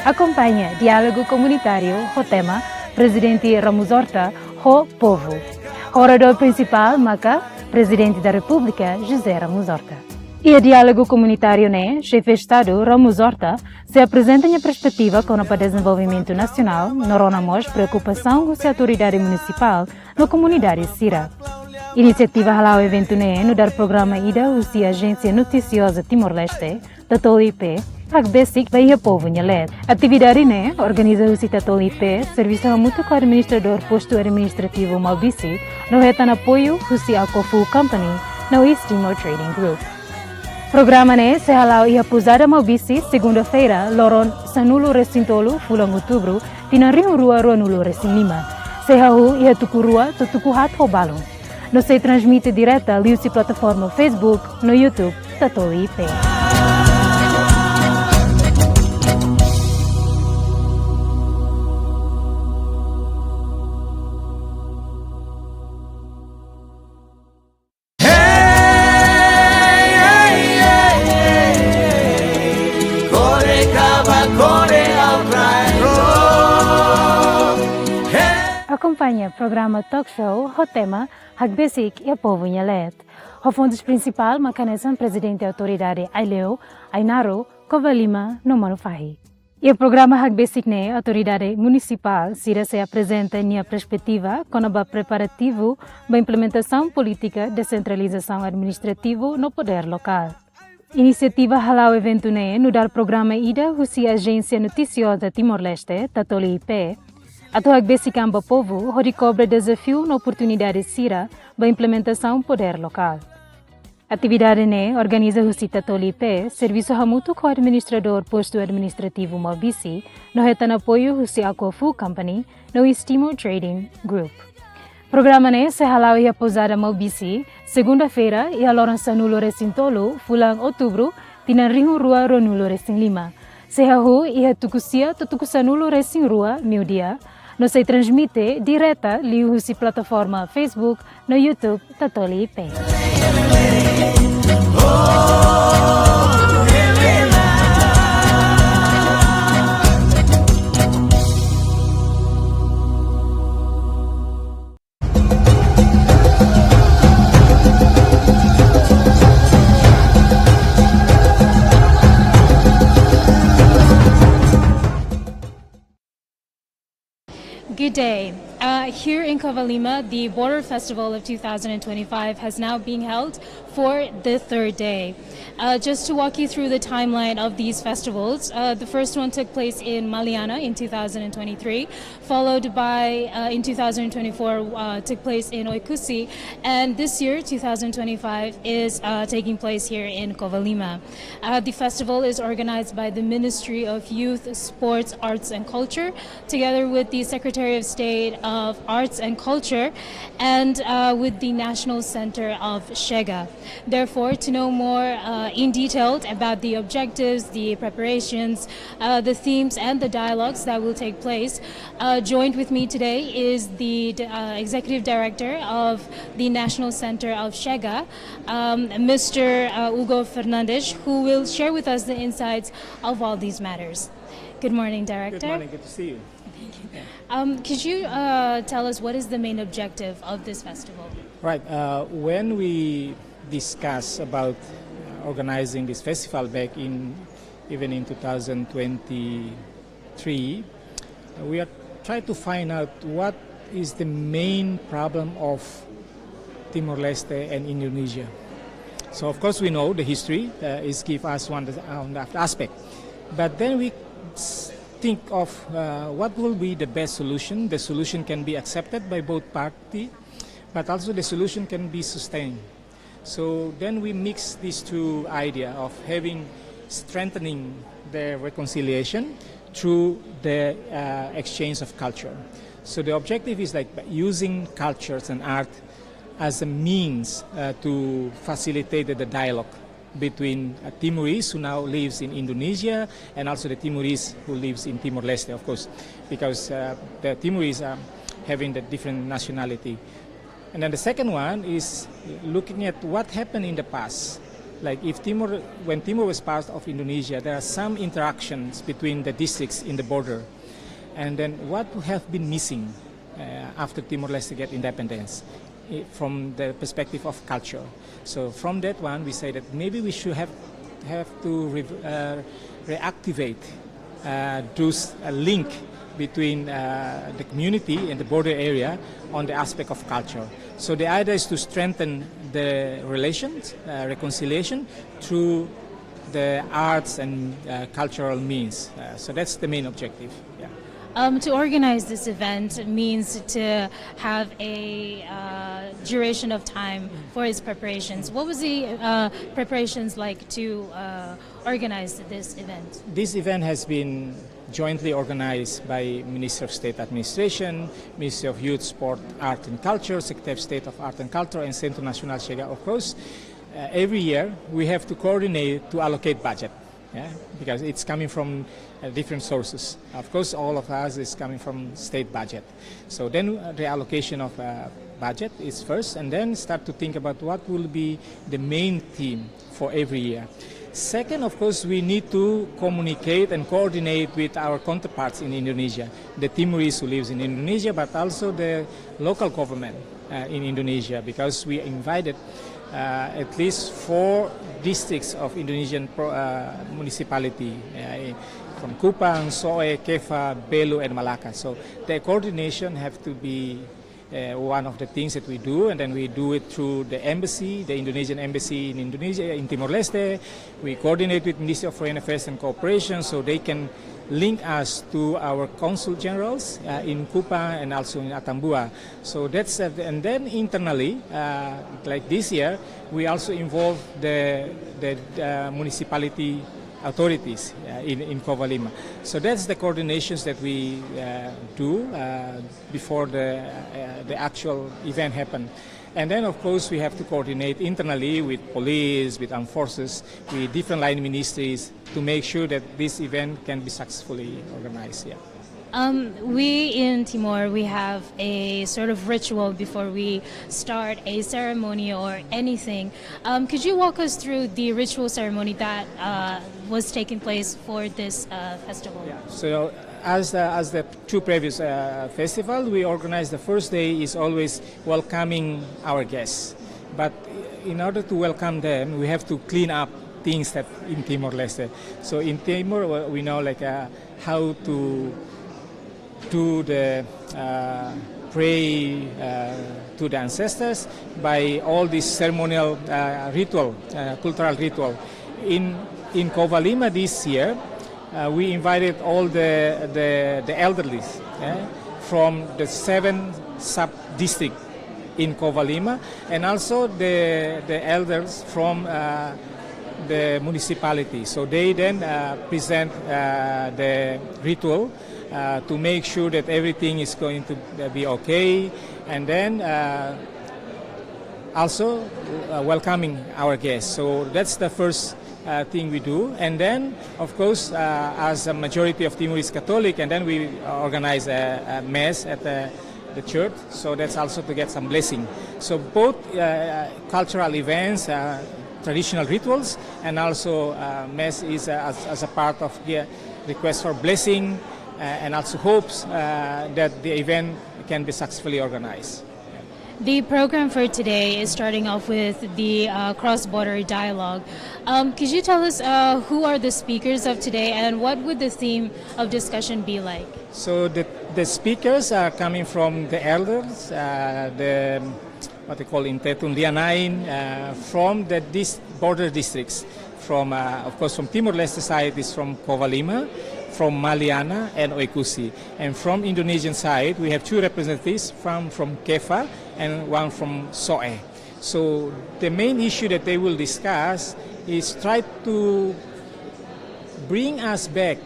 Acompanha diálogo comunitário, o tema Presidente Ramos Horta, o povo. O orador principal, Maca, Presidente da República, José Ramos Horta. E o diálogo comunitário, chefe de Estado Ramos Horta, se apresenta em perspectiva com o desenvolvimento nacional, no preocupação com a autoridade municipal na comunidade Sira. Iniciativa halal evento no dar programa ida usi agência noticiosa Timor-Leste, da TOLIP, Hak basic vai o povo nhalet. Atividade organiza o cita TOLIP, serviço mútuo com o administrador posto administrativo Malbisi, no retan apoio usi Alcofu Company, no East Timor Trading Group. Programa se halal ia pusada Malbisi, segunda-feira, loron sanulo recintolo, fulang outubro, tinariu rua nulo recin lima. Se hau ia tuku rua, tutuku hat ho balon. No se transmite direta liusi plataforma Facebook, no YouTube, da TOLIP. Acompanha o programa Talk Show, o tema Hak Basic e o Povo Nhalet. O fundo principal, Macanesan, Presidente da Autoridade Aileu, Ainaro, Covalima, no Manufahi. E o programa Hak Basic, Autoridade Municipal, se apresenta em perspectiva com o preparativo da implementação política de centralização administrativa no poder local. Iniciativa halal evento no dar programa ida usi agência noticiosa Timor-Leste, TOLIP, a Hak Basic amba povo, onde cobra desafio na oportunidade Sira da implementação poder local. Atividade organiza o cita TOLIP, serviço mútuo com o administrador posto administrativo Malbisi, no retan apoio o Alcofu Company, no East Timor Trading Group. Programa se halal ia posada Malbisi, segunda-feira ia lorança nulo recintolo, fulang outubro, tinariu rua nulo recin lima. Se hau ia tukusia tutukusa nulo recin rua, meu dia, no se transmite direta liusi plataforma Facebook, no YouTube, da TOLIP. Good day. Here in Covalima, the Border Festival of 2025 has now been held for the third day. Just to walk you through the timeline of these festivals, the first one took place in Maliana in 2023, followed by in 2024 took place in Oikusi, and this year 2025 is taking place here in Covalima. The festival is organized by the Ministry of Youth, Sports, Arts and Culture, together with the Secretary of State of Arts and Culture and with the National Center of Shega. Therefore, to know more in detail about the objectives, the preparations, the themes and the dialogues that will take place, joined with me today is the Executive Director of the National Center of Shega, Mr. Hugo Fernandez, who will share with us the insights of all these matters. Good morning, Director. Good morning, good to see you. Could you tell us what is the main objective of this festival? Right. When we discuss about organizing this festival back even in 2023, we are trying to find out what is the main problem of Timor-Leste and Indonesia. So of course we know the history is give us one aspect, but then we think of what will be the best solution. The solution can be accepted by both parties, but also the solution can be sustained. So then we mix these two ideas of strengthening the reconciliation through the exchange of culture. So the objective is like using cultures and art as a means to facilitate the dialogue between Timorese who now lives in Indonesia and also the Timorese who lives in Timor-Leste, of course, because the Timorese are having the different nationality. And then the second one is looking at what happened in the past like when Timor was part of Indonesia, there are some interactions between the districts in the border. And then what have been missing after Timor-Leste get independence from the perspective of culture. So from that one, we say that maybe we should have to reactivate those link between the community and the border area on the aspect of culture. So the idea is to strengthen the relations, reconciliation through the arts and cultural means. So that's the main objective. Yeah. To organize this event means to have a duration of time for its preparations. What was the preparations like to organize this event? This event has been jointly organized by Ministry of State Administration, Ministry of Youth, Sport, Art and Culture, Secretary of State of Art and Culture, and Centro Nacional Syariah, of course. Every year we have to coordinate to allocate budget, because it's coming from different sources. Of course, all of us is coming from state budget. So then the allocation of budget is first, and then start to think about what will be the main theme for every year. Second, of course, we need to communicate and coordinate with our counterparts in Indonesia, the Timorese who lives in Indonesia, but also the local government in Indonesia, because we invited at least 4 districts of Indonesian municipality from Kupang, Soe, Kefa, Belu, and Malacca. So the coordination have to be one of the things that we do, and then we do it through the embassy, the Indonesian embassy in Indonesia, in Timor-Leste. We coordinate with Ministry of Foreign Affairs and Cooperation so they can link us to our consul generals in Kupang and also in Atambua. So that's and then internally, like this year, we also involve the municipality authorities in Covalima. So that's the coordinations that we do before the actual event happen. And then, of course, we have to coordinate internally with police, with armed forces, with different line ministries to make sure that this event can be successfully organized. Yeah. We in Timor, we have a sort of ritual before we start a ceremony or anything. Could you walk us through the ritual ceremony that was taking place for this festival? Yeah. So as the 2 previous festival, we organize the first day is always welcoming our guests. But in order to welcome them, we have to clean up things that in Timor-Leste. So in Timor, we know like how to do the pray to the ancestors by all this ceremonial ritual, cultural ritual. In Covalima this year, we invited all the elderly from the 7 sub-districts in Covalima, and also the elders from the municipality. So they then present the ritual to make sure that everything is going to be okay, and then also welcoming our guests. So that's the first thing we do. And then, of course, as a majority of Timorese Catholic, and then we organize a mass at the church, so that's also to get some blessing. So both cultural events, traditional rituals, and also mass is as a part of the request for blessing, and also hopes that the event can be successfully organized. The program for today is starting off with the cross-border dialogue. Could you tell us who are the speakers of today, and what would the theme of discussion be like? So the speakers are coming from the elders, what they call in Tetun Lianain, from the border districts. From, of course, from Timor-Leste side is from Covalima, from Maliana and Oikusi. And from Indonesian side, we have 2 representatives from Kefa and 1 from Soe. So the main issue that they will discuss is try to bring us back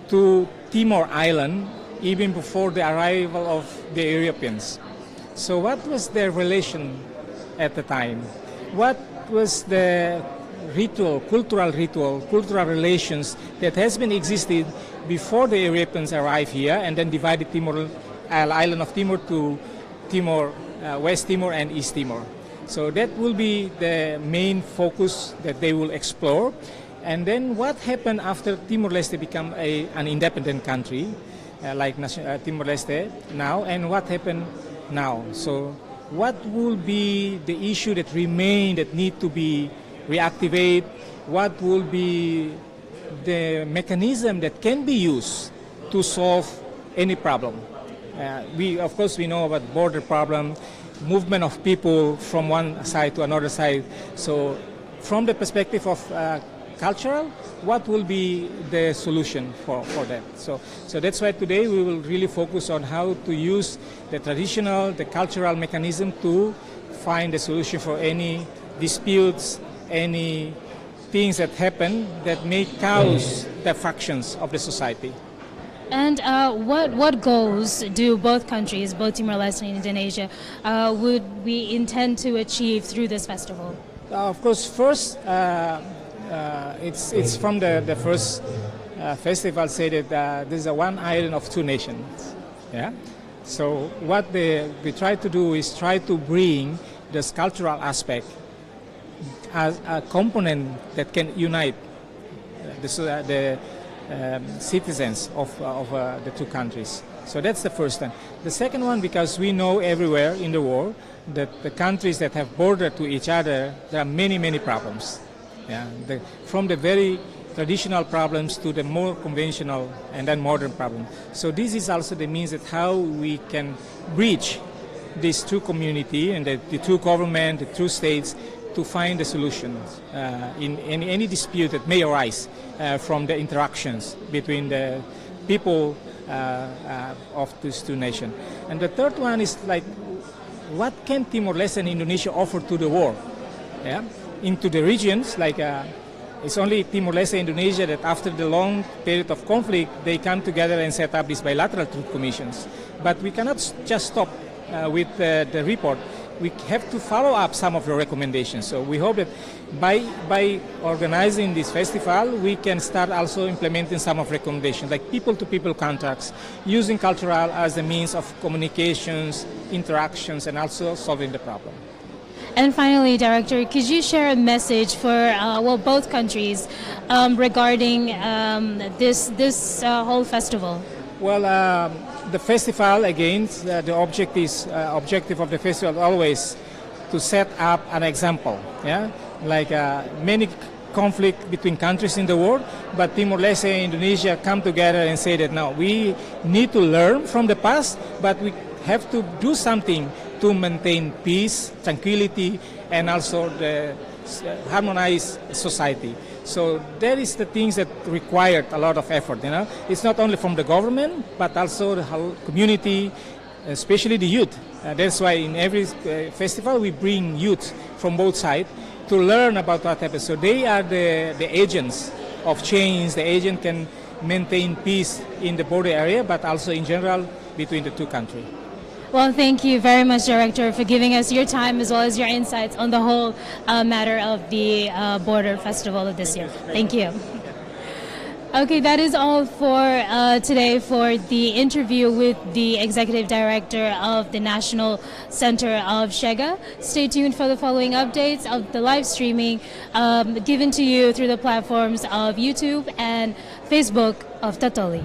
to Timor Island even before the arrival of the Europeans. So what was their relation at the time? What was the cultural relations that has been existed before the Europeans arrived here and then divided island of Timor to Timor, West Timor and East Timor. So that will be the main focus that they will explore. And then what happened after Timor-Leste become an independent country, like Timor-Leste now, and what happened now. So what will be the issue that remain that need to be reactivated? What will be the mechanism that can be used to solve any problem? Of course, we know about border problem, movement of people from one side to another side. So from the perspective of cultural, what will be the solution for that? So that's why today we will really focus on how to use the traditional, the cultural mechanism to find a solution for any disputes, any things that happen that may cause the fractions of the society. And what goals do both countries, both Timor-Leste and Indonesia, would we intend to achieve through this festival? Of course, first, it's from the first festival say that there's a one island of two nations. Yeah. So what we try to do is try to bring this cultural aspect as a component that can unite the citizens of the two countries. So that's the first one. The second one, because we know everywhere in the world that the countries that have border to each other, there are many problems. Yeah, from the very traditional problems to the more conventional and then modern problem. So this is also the means that how we can bridge these two community and the two government, the two states, to find a solution in any dispute that may arise from the interactions between the people of these two nations. And the third one is like, what can Timor-Leste and Indonesia offer to the world? Yeah? Into the regions, like it's only Timor-Leste and Indonesia that after the long period of conflict, they come together and set up these bilateral truth commissions. But we cannot just stop with the report. We have to follow up some of the recommendations. So we hope that by organizing this festival, we can start also implementing some of recommendations, like people-to-people contacts, using cultural as a means of communications, interactions, and also solving the problem. And finally, Director, could you share a message for both countries regarding this whole festival? Well, the festival, again, the objective of the festival always to set up an example. Yeah, like many conflict between countries in the world, but Timor-Leste and Indonesia come together and say that now we need to learn from the past, but we have to do something to maintain peace, tranquility, and also the harmonized society. So that is the things that required a lot of effort. You know, it's not only from the government, but also the whole community, especially the youth. That's why in every festival we bring youth from both sides to learn about what happens. So they are the agents of change. The agent can maintain peace in the border area, but also in general between the two countries. Well, thank you very much, Director, for giving us your time as well as your insights on the whole matter of the border festival of this year. Thank you. Okay, that is all for today for the interview with the Executive Director of the National Center of Shega. Stay tuned for the following updates of the live streaming given to you through the platforms of YouTube and Facebook of Tatoli.